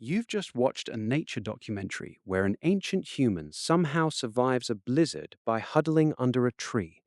You've just watched a nature documentary where an ancient human somehow survives a blizzard by huddling under a tree.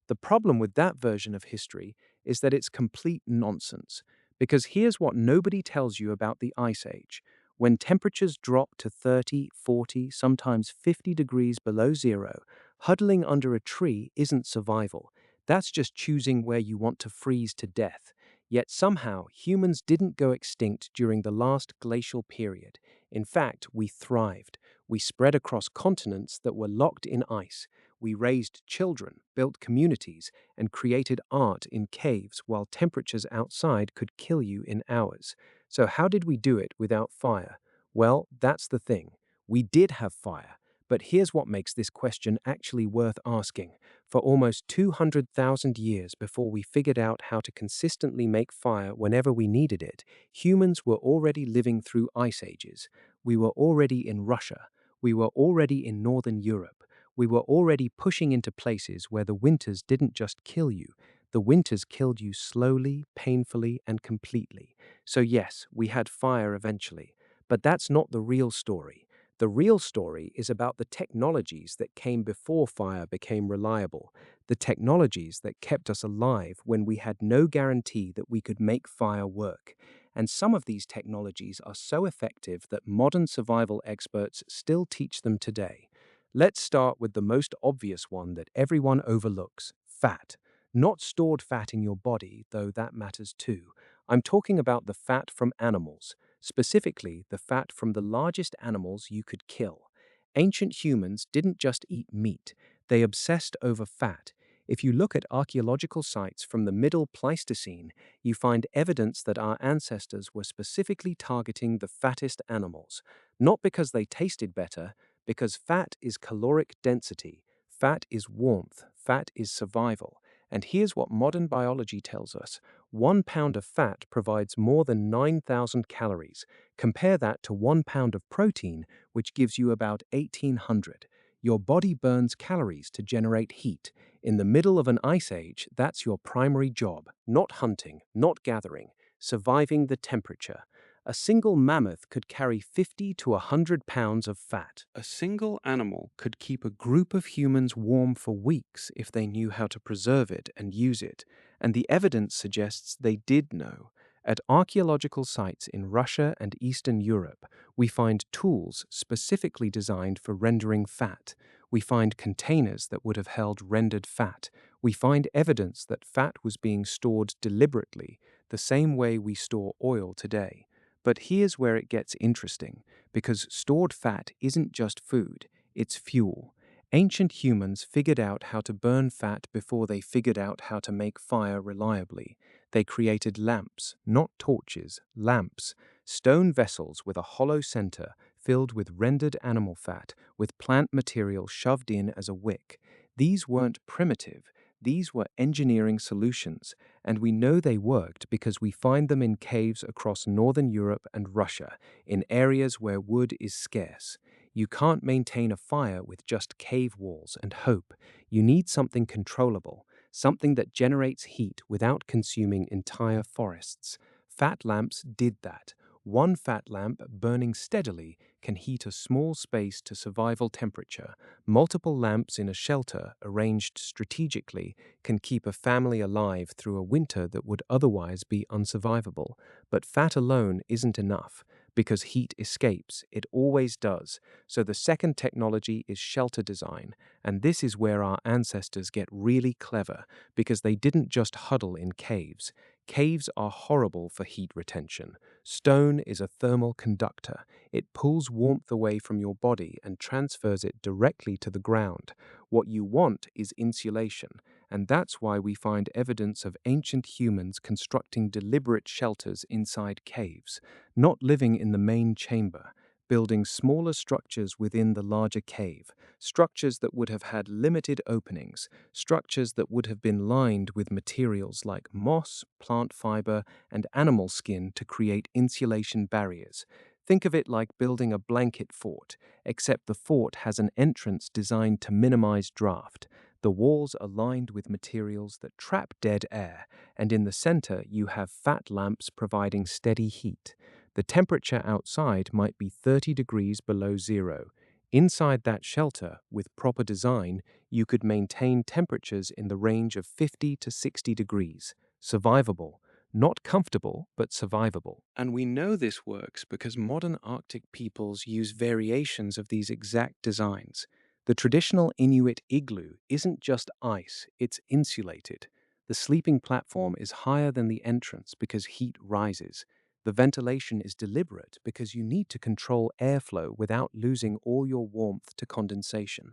The problem with that version of history is that it's complete nonsense, because here's what nobody tells you about the Ice Age. When temperatures drop to 30, 40, sometimes 50 degrees below zero, huddling under a tree isn't survival. That's just choosing where you want to freeze to death. Yet somehow, humans didn't go extinct during the last glacial period. In fact, we thrived. We spread across continents that were locked in ice. We raised children, built communities, and created art in caves while temperatures outside could kill you in hours. So, how did we do it without fire? Well, that's the thing. We did have fire. But here's what makes this question actually worth asking. For almost 200,000 years before we figured out how to consistently make fire whenever we needed it, humans were already living through ice ages. We were already in Russia. We were already in Northern Europe. We were already pushing into places where the winters didn't just kill you. The winters killed you slowly, painfully, and completely. So yes, we had fire eventually. But that's not the real story. The real story is about the technologies that came before fire became reliable, the technologies that kept us alive when we had no guarantee that we could make fire work. And some of these technologies are so effective that modern survival experts still teach them today. Let's start with the most obvious one that everyone overlooks: fat. Not stored fat in your body, though that matters too. I'm talking about the fat from animals. Specifically, the fat from the largest animals you could kill. Ancient humans didn't just eat meat, they obsessed over fat. If you look at archaeological sites from the Middle Pleistocene, you find evidence that our ancestors were specifically targeting the fattest animals. Not because they tasted better, because fat is caloric density, fat is warmth, fat is survival. And here's what modern biology tells us: 1 pound of fat provides more than 9,000 calories. Compare that to 1 pound of protein, which gives you about 1,800. Your body burns calories to generate heat. In the middle of an ice age, that's your primary job: not hunting, not gathering, surviving the temperature. A single mammoth could carry 50 to 100 pounds of fat. A single animal could keep a group of humans warm for weeks if they knew how to preserve it and use it, and the evidence suggests they did know. At archaeological sites in Russia and Eastern Europe, we find tools specifically designed for rendering fat. We find containers that would have held rendered fat. We find evidence that fat was being stored deliberately, the same way we store oil today. But here's where it gets interesting, because stored fat isn't just food, it's fuel. Ancient humans figured out how to burn fat before they figured out how to make fire reliably. They created lamps, not torches, lamps, stone vessels with a hollow center filled with rendered animal fat, with plant material shoved in as a wick. These weren't primitive, these were engineering solutions, and we know they worked because we find them in caves across northern Europe and Russia, in areas where wood is scarce. You can't maintain a fire with just cave walls and hope. You need something controllable, something that generates heat without consuming entire forests. Fat lamps did that. One fat lamp burning steadily can heat a small space to survival temperature. Multiple lamps in a shelter, arranged strategically, can keep a family alive through a winter that would otherwise be unsurvivable. But fat alone isn't enough, because heat escapes. It always does. So the second technology is shelter design, and this is where our ancestors get really clever, because they didn't just huddle in caves. Caves are horrible for heat retention. Stone is a thermal conductor. It pulls warmth away from your body and transfers it directly to the ground. What you want is insulation, and that's why we find evidence of ancient humans constructing deliberate shelters inside caves, not living in the main chamber, building smaller structures within the larger cave, structures that would have had limited openings, structures that would have been lined with materials like moss, plant fiber, and animal skin to create insulation barriers. Think of it like building a blanket fort, except the fort has an entrance designed to minimize draft. The walls are lined with materials that trap dead air, and in the center you have fat lamps providing steady heat. The temperature outside might be 30 degrees below zero. Inside that shelter, with proper design, you could maintain temperatures in the range of 50 to 60 degrees. Survivable. Not comfortable, but survivable. And we know this works because modern Arctic peoples use variations of these exact designs. The traditional Inuit igloo isn't just ice, it's insulated. The sleeping platform is higher than the entrance because heat rises. The ventilation is deliberate because you need to control airflow without losing all your warmth to condensation.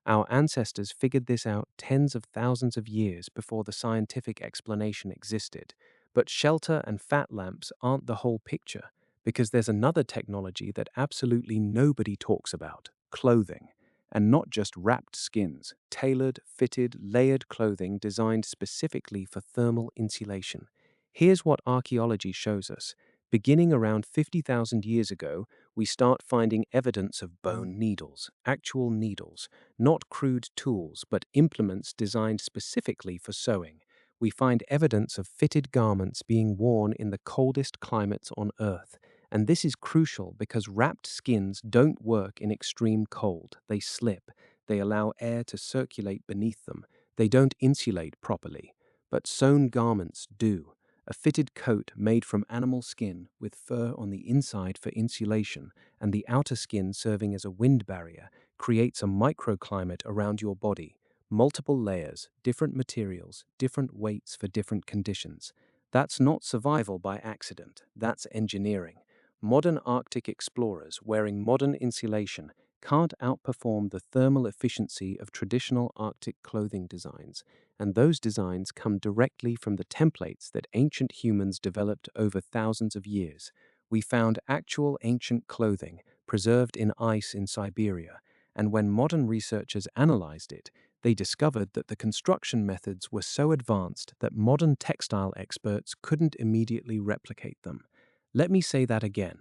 Our ancestors figured this out tens of thousands of years before the scientific explanation existed. But shelter and fat lamps aren't the whole picture, because there's another technology that absolutely nobody talks about: clothing. And not just wrapped skins, tailored, fitted, layered clothing designed specifically for thermal insulation. Here's what archaeology shows us. Beginning around 50,000 years ago, we start finding evidence of bone needles, actual needles, not crude tools, but implements designed specifically for sewing. We find evidence of fitted garments being worn in the coldest climates on Earth. And this is crucial because wrapped skins don't work in extreme cold. They slip. They allow air to circulate beneath them. They don't insulate properly. But sewn garments do. A fitted coat made from animal skin with fur on the inside for insulation and the outer skin serving as a wind barrier creates a microclimate around your body. Multiple layers, different materials, different weights for different conditions. That's not survival by accident, that's engineering. Modern Arctic explorers wearing modern insulation can't outperform the thermal efficiency of traditional Arctic clothing designs, and those designs come directly from the templates that ancient humans developed over thousands of years. We found actual ancient clothing preserved in ice in Siberia, and when modern researchers analyzed it, they discovered that the construction methods were so advanced that modern textile experts couldn't immediately replicate them. Let me say that again.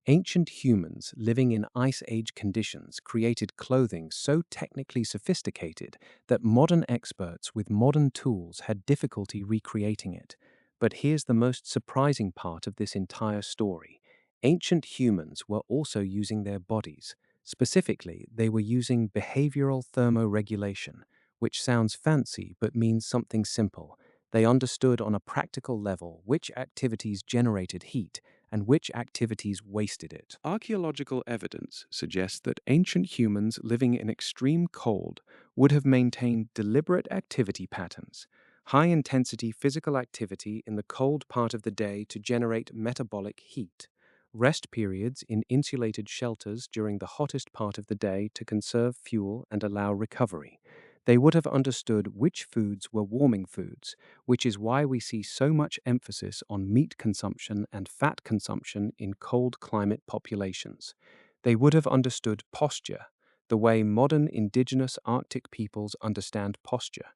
Ancient humans living in Ice Age conditions created clothing so technically sophisticated that modern experts with modern tools had difficulty recreating it. But here's the most surprising part of this entire story. Ancient humans were also using their bodies. Specifically, they were using behavioral thermoregulation, which sounds fancy but means something simple. They understood on a practical level which activities generated heat and which activities wasted it. Archaeological evidence suggests that ancient humans living in extreme cold would have maintained deliberate activity patterns, high-intensity physical activity in the cold part of the day to generate metabolic heat, rest periods in insulated shelters during the hottest part of the day to conserve fuel and allow recovery. They would have understood which foods were warming foods, which is why we see so much emphasis on meat consumption and fat consumption in cold climate populations. They would have understood posture, the way modern indigenous Arctic peoples understand posture.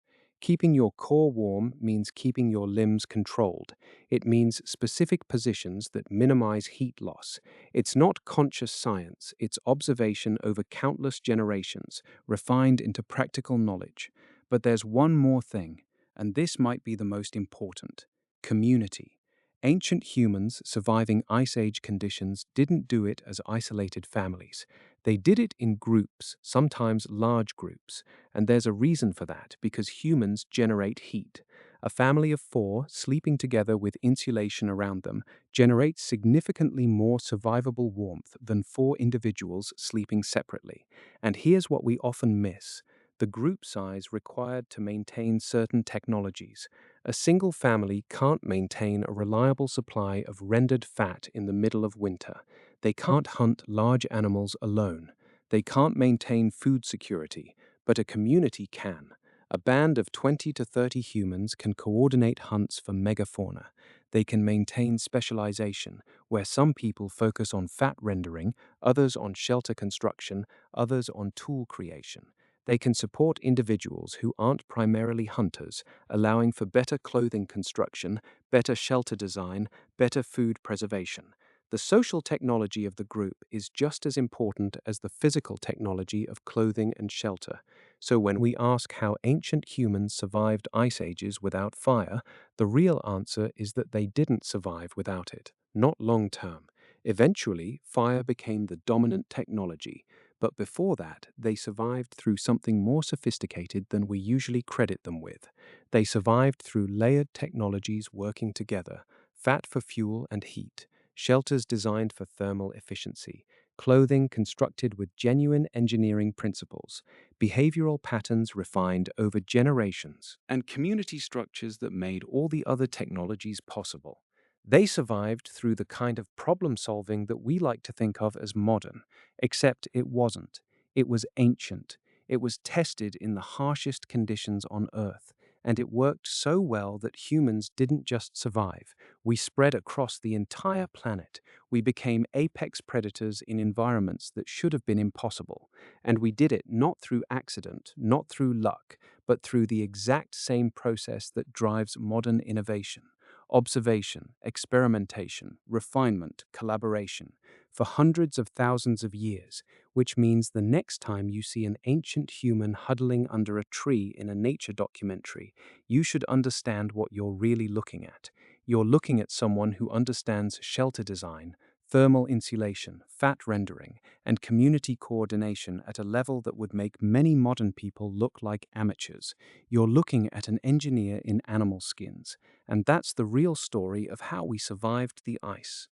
Keeping your core warm means keeping your limbs controlled. It means specific positions that minimize heat loss. It's not conscious science, it's observation over countless generations, refined into practical knowledge. But there's one more thing, and this might be the most important: community. Ancient humans surviving Ice Age conditions didn't do it as isolated families. They did it in groups, sometimes large groups. And there's a reason for that, because humans generate heat. A family of four sleeping together with insulation around them generates significantly more survivable warmth than four individuals sleeping separately. And here's what we often miss: the group size required to maintain certain technologies. A single family can't maintain a reliable supply of rendered fat in the middle of winter. They can't hunt large animals alone. They can't maintain food security, but a community can. A band of 20 to 30 humans can coordinate hunts for megafauna. They can maintain specialization, where some people focus on fat rendering, others on shelter construction, others on tool creation. They can support individuals who aren't primarily hunters, allowing for better clothing construction, better shelter design, better food preservation. The social technology of the group is just as important as the physical technology of clothing and shelter. So when we ask how ancient humans survived ice ages without fire, the real answer is that they didn't survive without it, not long term. Eventually, fire became the dominant technology, but before that, they survived through something more sophisticated than we usually credit them with. They survived through layered technologies working together: fat for fuel and heat, shelters designed for thermal efficiency, clothing constructed with genuine engineering principles, behavioral patterns refined over generations, and community structures that made all the other technologies possible. They survived through the kind of problem solving that we like to think of as modern, except it wasn't. It was ancient. It was tested in the harshest conditions on Earth, and it worked so well that humans didn't just survive. We spread across the entire planet. We became apex predators in environments that should have been impossible. And we did it not through accident, not through luck, but through the exact same process that drives modern innovation: observation, experimentation, refinement, collaboration, for hundreds of thousands of years, which means the next time you see an ancient human huddling under a tree in a nature documentary, you should understand what you're really looking at. You're looking at someone who understands shelter design, thermal insulation, fat rendering, and community coordination at a level that would make many modern people look like amateurs. You're looking at an engineer in animal skins, and that's the real story of how we survived the ice.